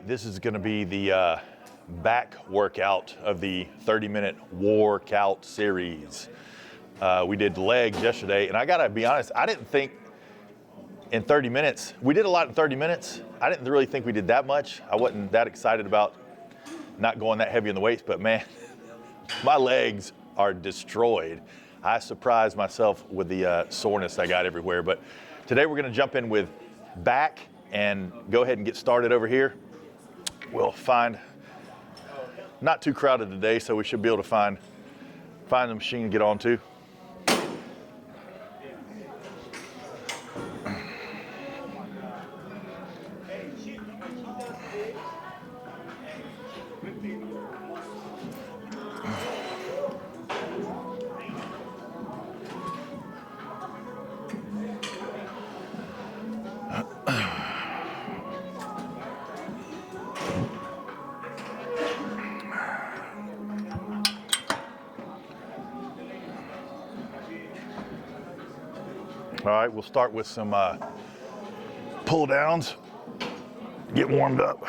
right, this is going to be the back workout of the 30-minute WARkout series. We did legs yesterday, and I gotta be honest, I didn't think in 30 minutes, we did a lot in 30 minutes. I didn't really think we did that much. I wasn't that excited about not going that heavy in the weights, but man, my legs are destroyed. I surprised myself with the soreness I got everywhere. But today we're gonna jump in with back and go ahead and get started over here. We'll find, not too crowded today, so we should be able to find the machine to get onto. All right, we'll start with some pull downs, get warmed up.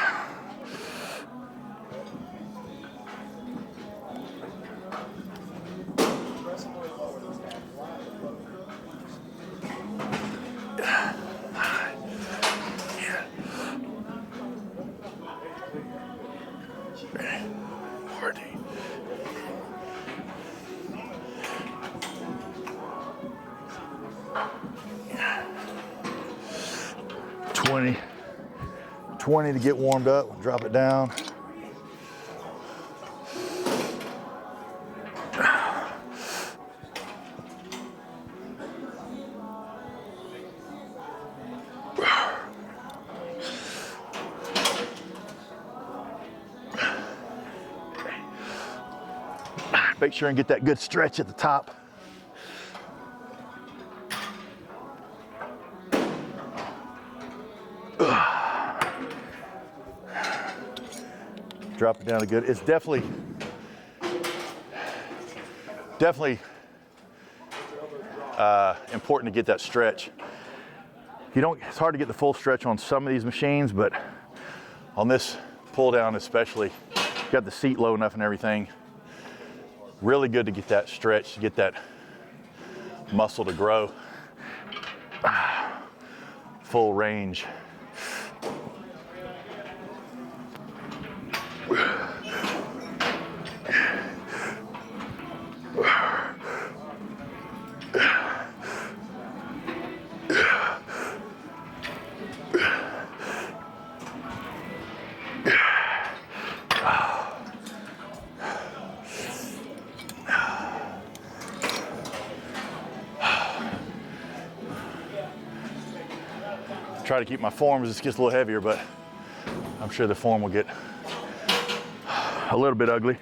Twenty to get warmed up, drop it down. Make sure and get that good stretch at the top. Drop it down to good. It's definitely important to get that stretch. It's hard to get the full stretch on some of these machines, but on this pull down especially, got the seat low enough and everything. Really good to get that stretch, to get that muscle to grow. Full range. Try to keep my form as this gets a little heavier, but I'm sure the form will get a little bit ugly.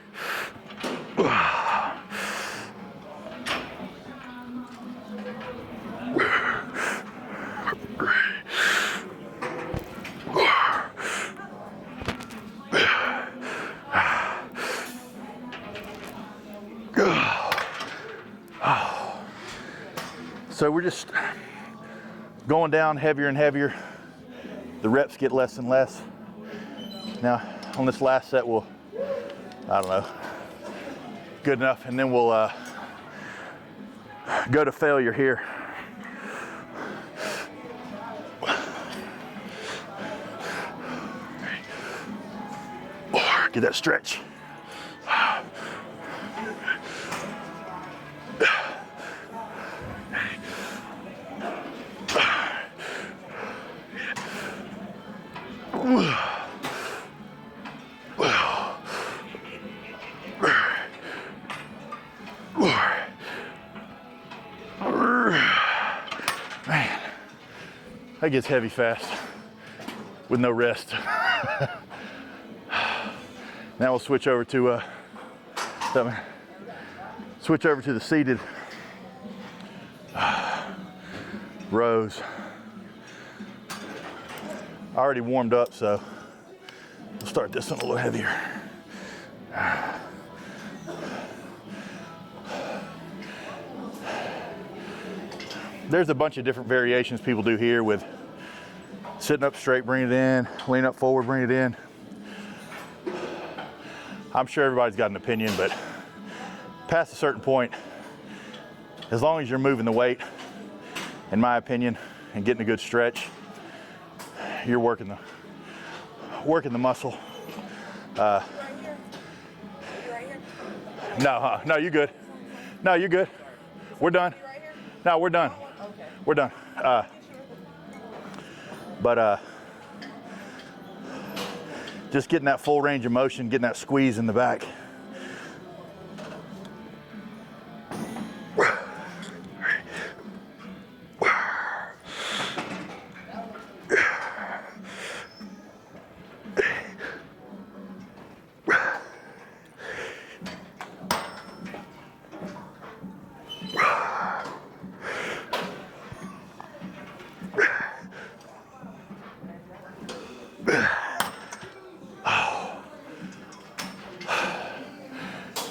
So we're just going down heavier and heavier. The reps get less and less. Now, on this last set, we'll, I don't know, good enough, and then we'll go to failure here. Get that stretch. Man, that gets heavy fast with no rest. Now we'll switch over to the seated rows. I already warmed up, so we'll start this one a little heavier. There's a bunch of different variations people do here with sitting up straight, bring it in, lean up forward, bring it in. I'm sure everybody's got an opinion, but past a certain point, as long as you're moving the weight, in my opinion, and getting a good stretch, you're working the muscle. Right here. You right here? No, you good. No, you good. We're done. You right here? No, we're done. Okay. We're done. But just getting that full range of motion, getting that squeeze in the back.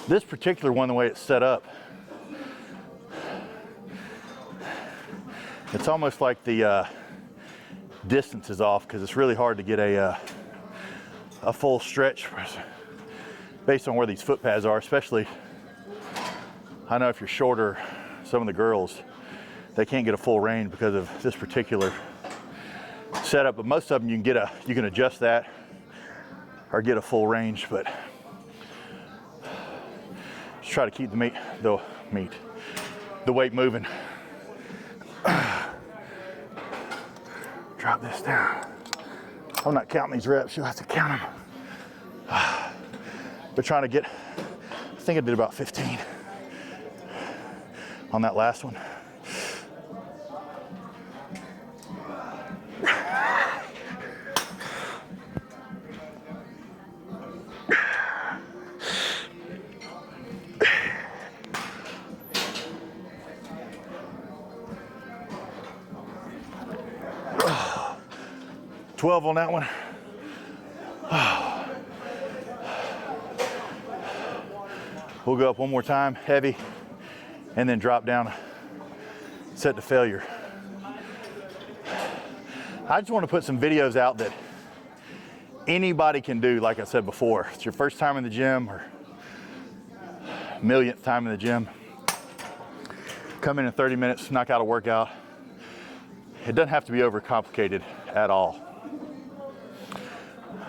This particular one, the way it's set up, it's almost like the distance is off because it's really hard to get a full stretch based on where these foot pads are, especially, I know if you're shorter, some of the girls, they can't get a full range because of this particular setup, but most of them you can adjust that or get a full range, but just try to keep the weight moving. Drop this down. I'm not counting these reps, you'll have to count them. But trying to get, I think I did about 15 on that last one. Oh, 12 on that one. Oh. We'll go up one more time, heavy, and then drop down, set to failure. I just want to put some videos out that anybody can do, like I said before. It's your first time in the gym or millionth time in the gym. Come in 30 minutes, knock out a workout. It doesn't have to be overcomplicated at all.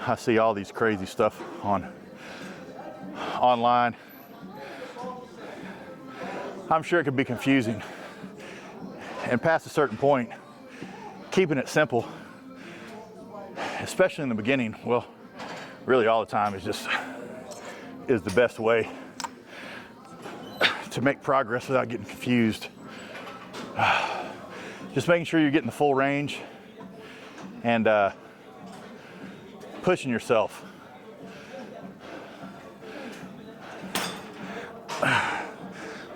I see all these crazy stuff online. I'm sure it could be confusing. And past a certain point, keeping it simple, especially in the beginning, well, really all the time is the best way to make progress without getting confused. Just making sure you're getting the full range and pushing yourself.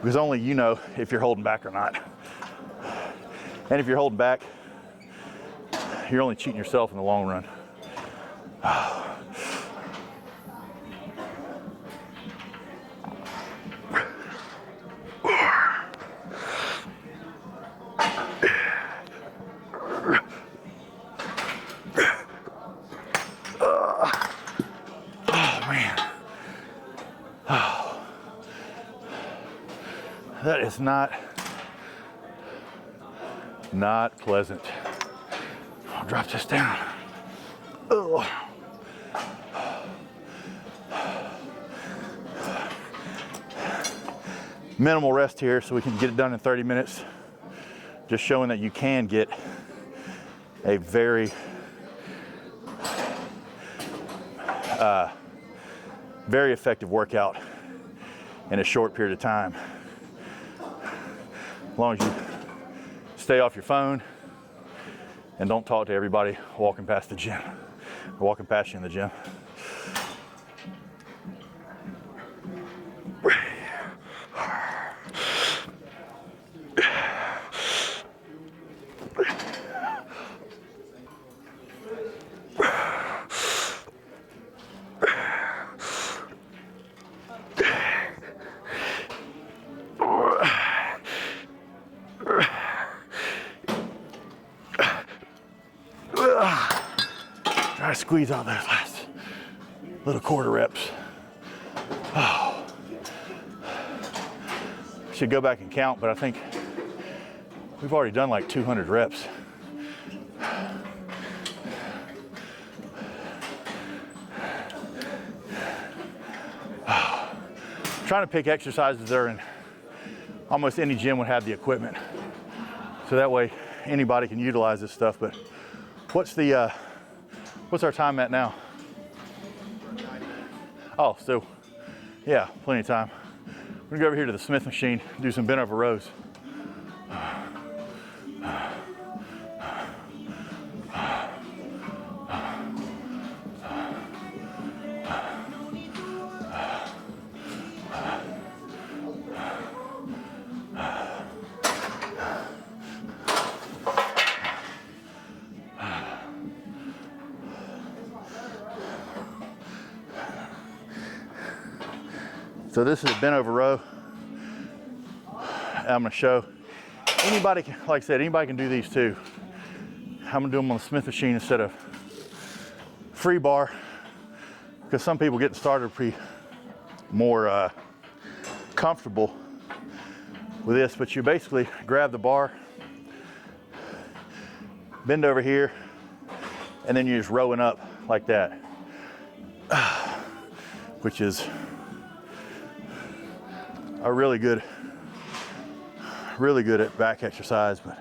Because only you know if you're holding back or not. And if you're holding back, you're only cheating yourself in the long run. That is not pleasant. I'll drop this down. Ugh. Minimal rest here so we can get it done in 30 minutes. Just showing that you can get a very effective workout in a short period of time. As long as you stay off your phone and don't talk to everybody walking past the gym, or walking past you in the gym. Try to squeeze out those last little quarter reps. should go back and count, but I think we've already done like 200 reps. Trying to pick exercises that are in almost any gym would have the equipment. So that way anybody can utilize this stuff. But what's our time at now? Oh, so yeah, plenty of time. We're gonna go over here to the Smith machine, do some bent over rows. So this is a bent over row. I'm gonna show anybody, like I said, anybody can do these too. I'm gonna do them on the Smith machine instead of free bar, because some people getting started are pretty more comfortable with this. But you basically grab the bar, bend over here, and then you're just rowing up like that, which is a really good at back exercise. But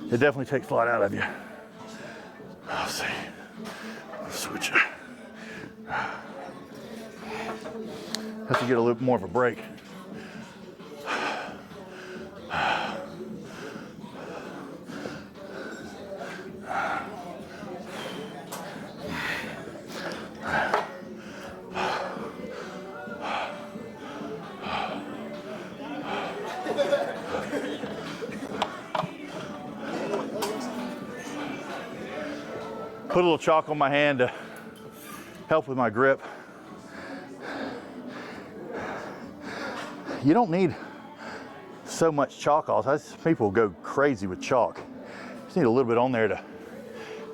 it definitely takes a lot out of you. I'll see. I'll switch it. Have to get a little more of a break. Put a little chalk on my hand to help with my grip. You don't need so much chalk. People go crazy with chalk. You just need a little bit on there to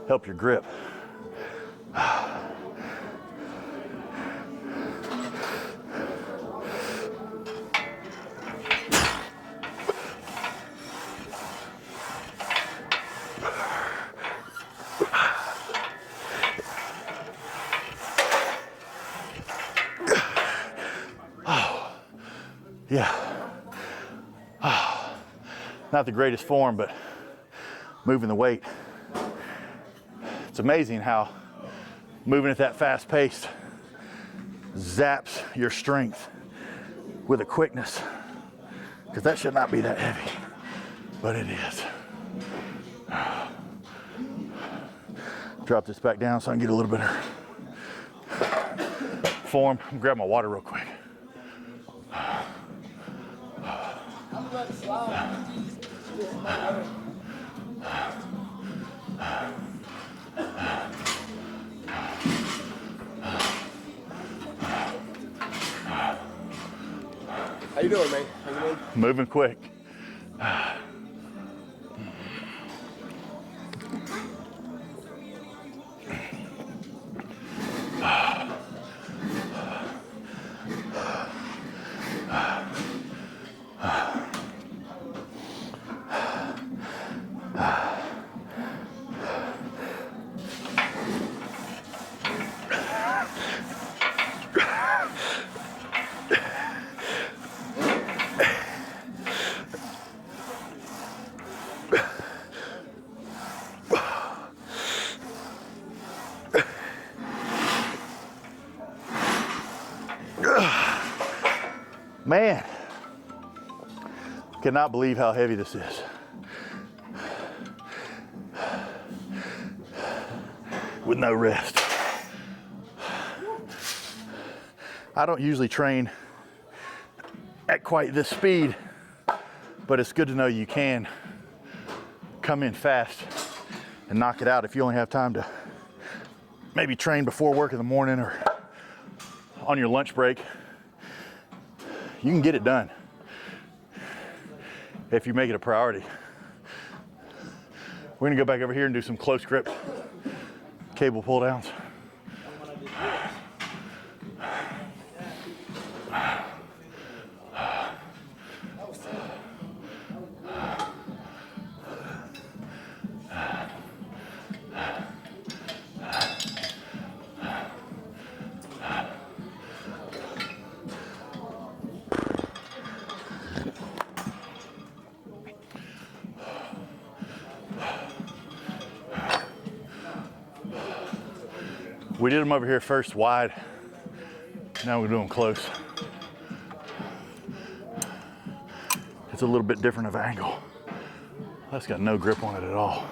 help your grip. Yeah. Not the greatest form, but moving the weight. It's amazing how moving at that fast pace zaps your strength with a quickness, because that should not be that heavy, but it is. Drop this back down so I can get a little bit of form. I'm gonna grab my water real quick. How you doing, man? How you doing? Moving quick. Man, cannot believe how heavy this is. With no rest. I don't usually train at quite this speed but it's good to know you can come in fast and knock it out if you only have time to maybe train before work in the morning or on your lunch break. You can get it done if you make it a priority. We're gonna go back over here and do some close grip cable pull downs. We did them over here first wide. Now we're doing close. It's a little bit different of an angle. That's got no grip on it at all.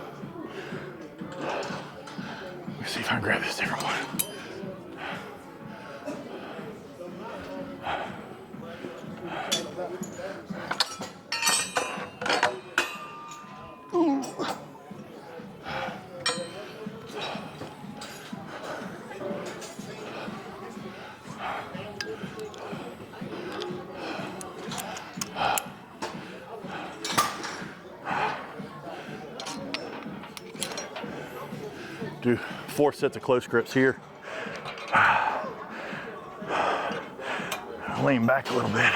Let me see if I can grab this different one. Do 4 sets of close grips here. Lean back a little bit.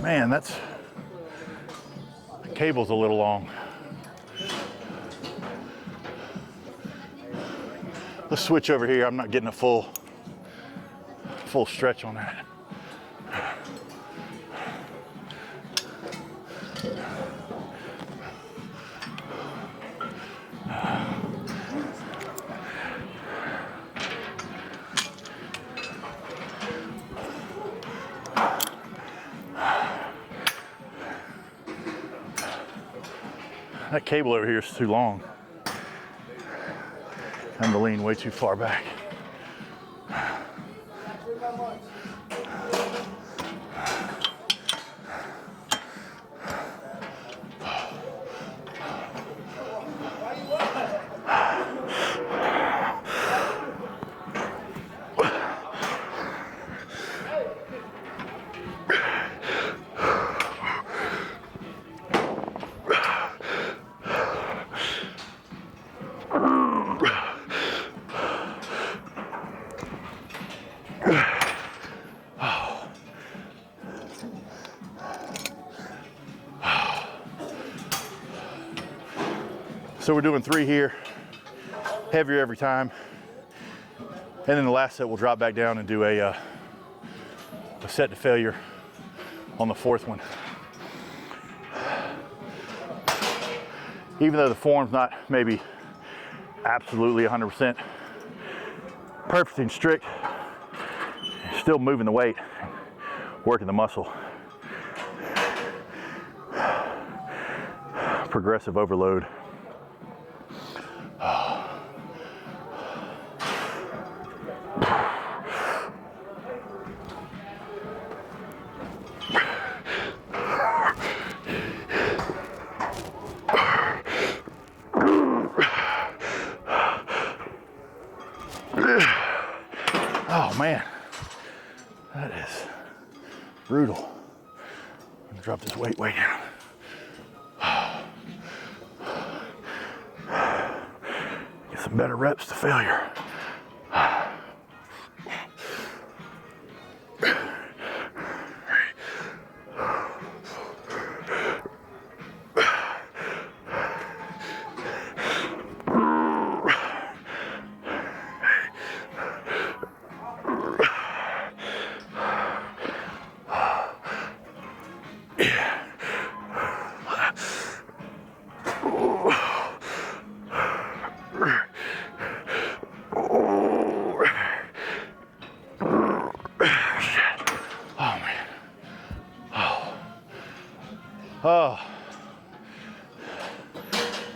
Man, the cable's a little long. Let's switch over here. I'm not getting a full stretch on that. That cable over here is too long. I'm to lean way too far back. So we're doing 3 here, heavier every time. And then the last set we'll drop back down and do a set to failure on the 4th one. Even though the form's not maybe absolutely 100% perfect and strict, still moving the weight, working the muscle. Progressive overload. Oh man, that is brutal. I'm gonna drop this weight way down. Get some better reps to failure.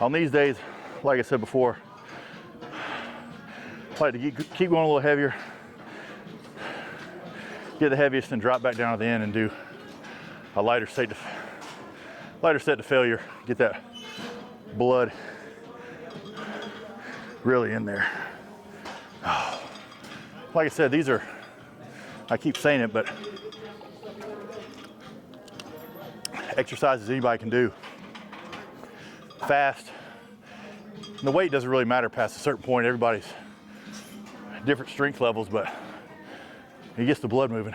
On these days, like I said before, I like to keep going a little heavier, get the heaviest and drop back down at the end and do a lighter set to failure. Get that blood really in there. Like I said, these are, I keep saying it, but exercises anybody can do. Fast. And the weight doesn't really matter past a certain point. Everybody's different strength levels, but it gets the blood moving.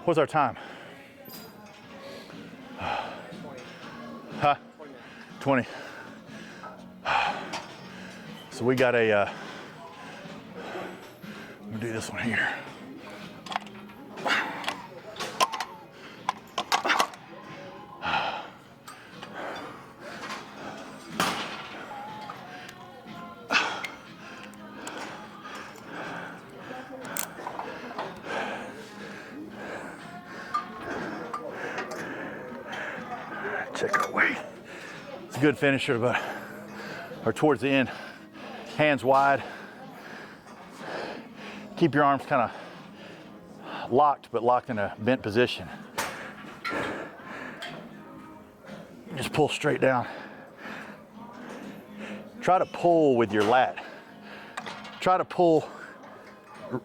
What's our time? Huh? 20. So we got a, we'll do this one here. Check our weight. It's a good finisher, but or towards the end, hands wide. Keep your arms kind of locked, but locked in a bent position. Just pull straight down. Try to pull with your lat. Try to pull,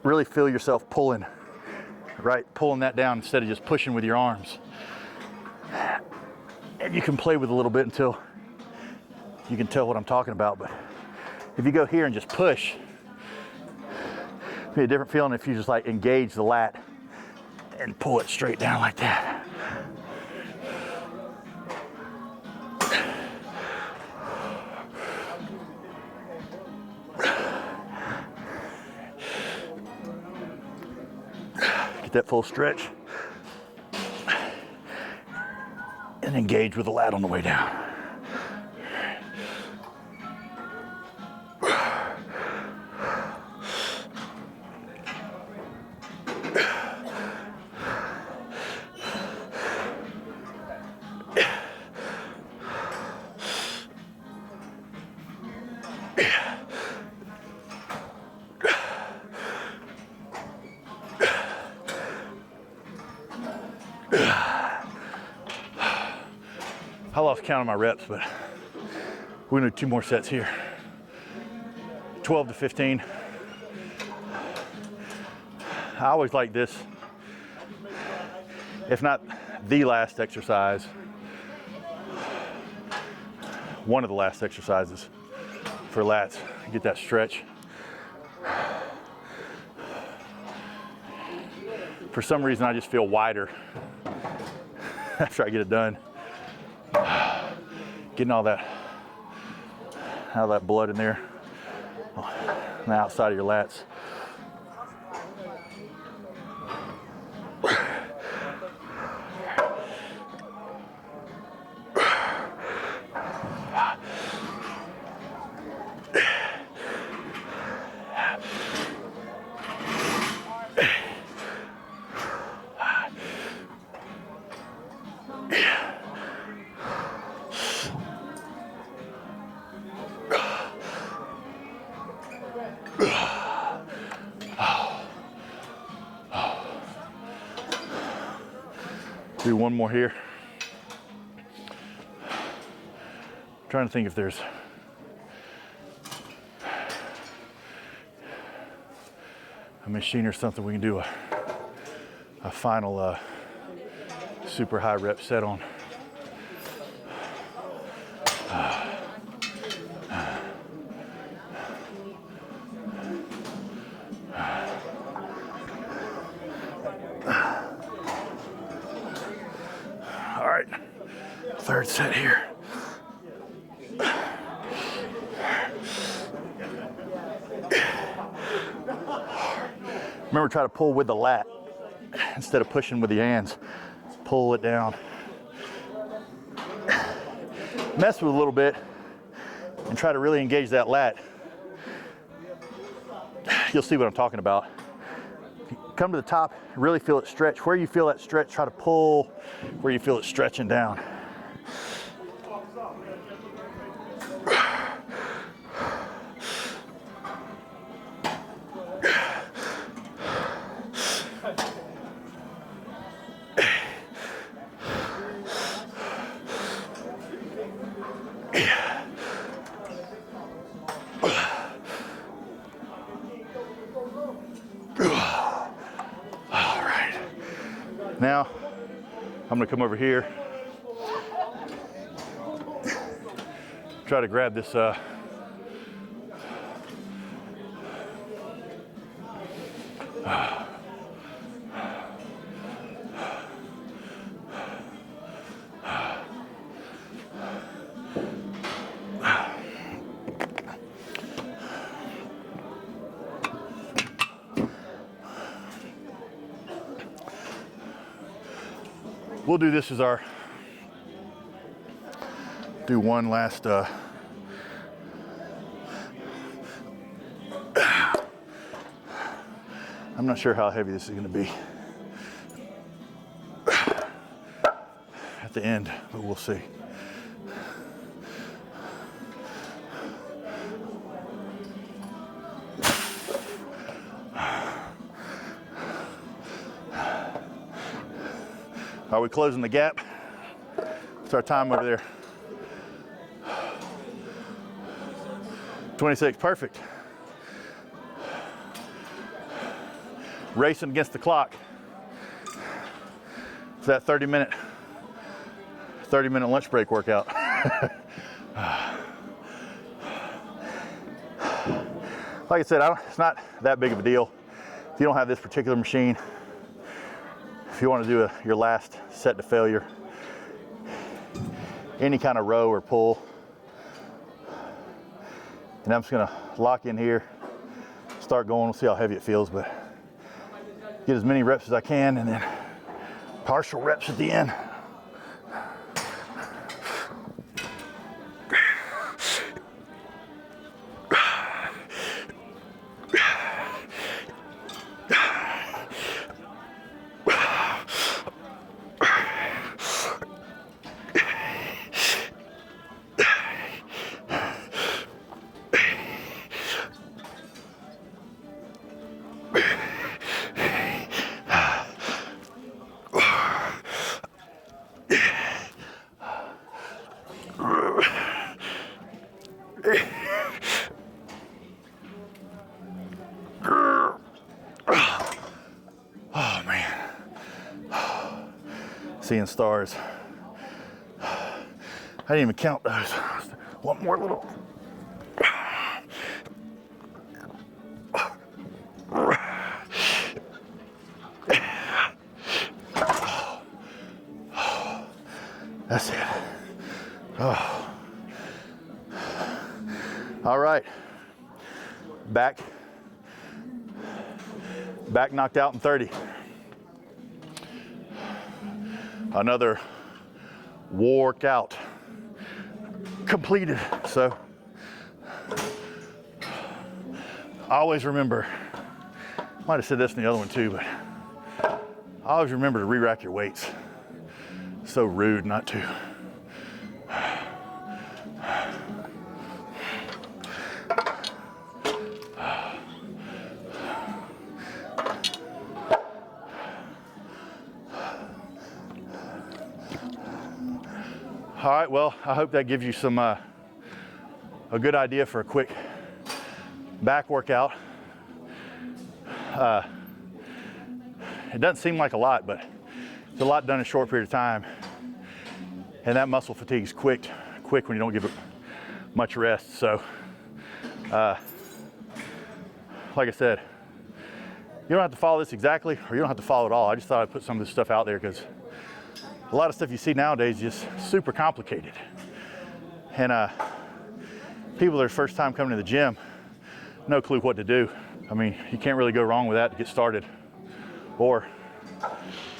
really feel yourself pulling, right? Pulling that down instead of just pushing with your arms. And you can play with it a little bit until you can tell what I'm talking about. But if you go here and just push, it'll be a different feeling if you just like engage the lat and pull it straight down like that. Get that full stretch. And engage with the lat on the way down. I lost count of my reps, but we're gonna do 2 more sets here. 12 to 15. I always like this, if not the last exercise, one of the last exercises for lats. Get that stretch. For some reason, I just feel wider after I get it done. Getting all that out of that blood in there on the outside of your lats. Do one more here. I'm trying to think if there's a machine or something we can do a final super high rep set on. All right, 3rd set here. Remember, try to pull with the lat instead of pushing with the hands. Pull it down. Mess with it a little bit and try to really engage that lat. You'll see what I'm talking about. Come to the top, really feel it stretch. Where you feel that stretch, try to pull where you feel it stretching down. gonna come over here. Try to grab this we'll do this as our, do one last, I'm not sure how heavy this is gonna be at the end, but we'll see. Are we closing the gap? What's our time over there? 26, perfect. Racing against the clock. It's that 30-minute lunch break workout. Like I said, it's not that big of a deal. If you don't have this particular machine, if you want to do your last set to failure, any kind of row or pull, and I'm just gonna lock in here, start going, we'll see how heavy it feels, but get as many reps as I can, and then partial reps at the end. Oh man, seeing stars. I didn't even count those. One more little. That's it. Oh. All right. Back knocked out in 30. Another WARkout completed. So I always remember, might have said this in the other one too, but I always remember to re-rack your weights. So rude not to. All right, well, I hope that gives you some a good idea for a quick back workout. It doesn't seem like a lot, but it's a lot done in a short period of time. And that muscle fatigue is quick when you don't give it much rest. So, like I said, you don't have to follow this exactly, or you don't have to follow it all. I just thought I'd put some of this stuff out there because a lot of stuff you see nowadays is just super complicated. And people that are first time coming to the gym, no clue what to do. I mean, you can't really go wrong with that to get started. Or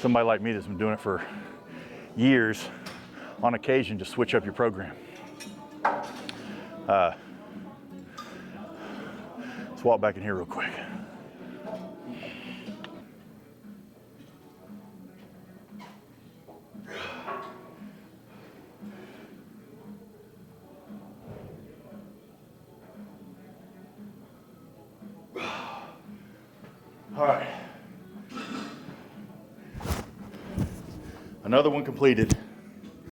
somebody like me that's been doing it for years, on occasion, just switch up your program. Let's walk back in here real quick. All right. Another one completed.